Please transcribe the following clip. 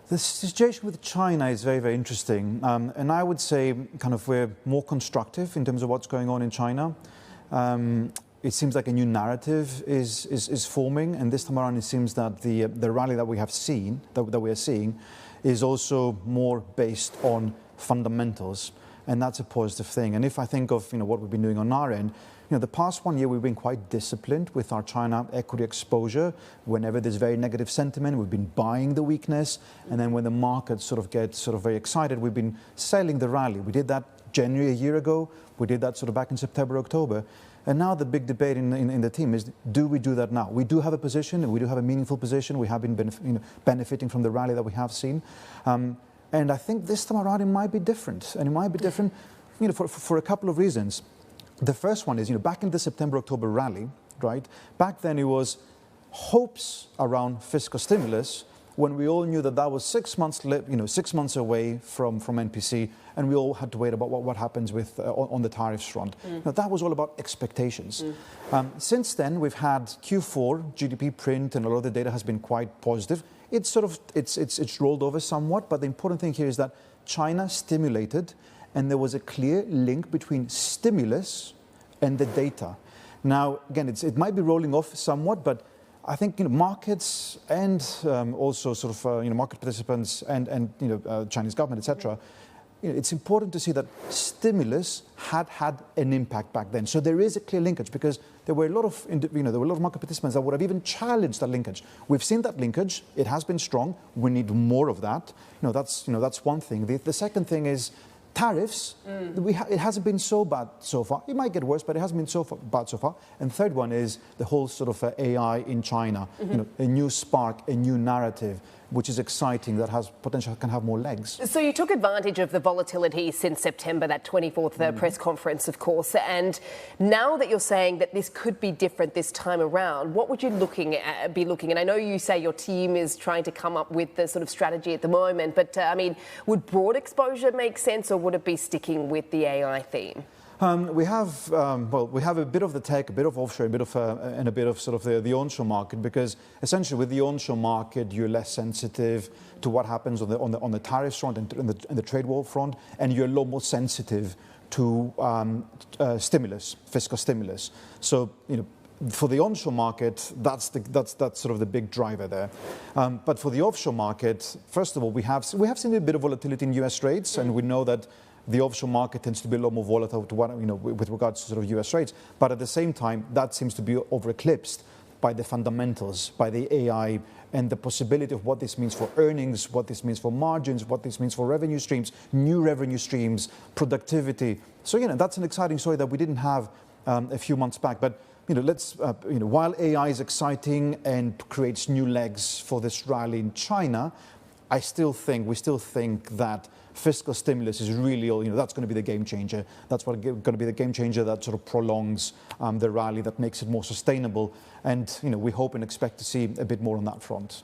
The situation with China is very, very interesting. And I would say kind of we're more constructive in terms of what's going on in China. It seems like a new narrative is forming. And this time around, it seems that the rally that we have seen, that we are seeing, is also more based on fundamentals. And that's a positive thing. And if I think of what we've been doing on our end, the past 1 year we've been quite disciplined with our China equity exposure. Whenever there's very negative sentiment, we've been buying the weakness. And then when the market sort of gets very excited, we've been selling the rally. We did that January a year ago. We did that sort of back in September, October. And now the big debate in the team is, do we do that now? We do have a position, and we do have a meaningful position. We have been benefiting from the rally that we have seen. And I think this time around it might be different. And it might be different for a couple of reasons. The first one is, back in the September-October rally, right? Back then it was hopes around fiscal stimulus when we all knew that that was 6 months, 6 months away from NPC, and we all had to wait about what happens with on the tariffs front. Now, that was all about expectations. Since then, we've had Q4 GDP print, and a lot of the data has been quite positive. It's rolled over somewhat, but the important thing here is that China stimulated, and there was a clear link between stimulus and the data. Now, again, it might be rolling off somewhat, but I think Markets and also market participants and Chinese government, etc. It's important to see that stimulus had an impact back then. So there is a clear linkage, because there were a lot of market participants that would have even challenged that linkage. We've seen that linkage; it has been strong. We need more of that. That's one thing. The second thing is tariffs. It hasn't been so bad so far. It might get worse, but it hasn't been so bad so far. And third one is the whole sort of AI in China. A new spark, a new narrative, which is exciting, that has potential, can have more legs. So you took advantage of the volatility since September, that 24th press conference, of course. And now that you're saying that this could be different this time around, what would you be looking? And I know you say your team is trying to come up with the sort of strategy at the moment, but would broad exposure make sense, or would it be sticking with the AI theme? We have a bit of the tech, a bit of offshore, and a bit of sort of the onshore market, because essentially with the onshore market you're less sensitive to what happens on the tariffs front and the trade war front, and you're a lot more sensitive to stimulus, fiscal stimulus. So for the onshore market, that's sort of the big driver there. But for the offshore market, first of all, we have seen a bit of volatility in US rates, and we know that the offshore market tends to be a lot more volatile to what, with regards to sort of US rates. But at the same time, that seems to be over-eclipsed by the fundamentals, by the AI, and the possibility of what this means for earnings, what this means for margins, what this means for revenue streams, new revenue streams, productivity. So, that's an exciting story that we didn't have a few months back. But, while AI is exciting and creates new legs for this rally in China, we still think that fiscal stimulus is really that's going to be the game changer. That's going to be the game changer that sort of prolongs the rally, that makes it more sustainable. And we hope and expect to see a bit more on that front.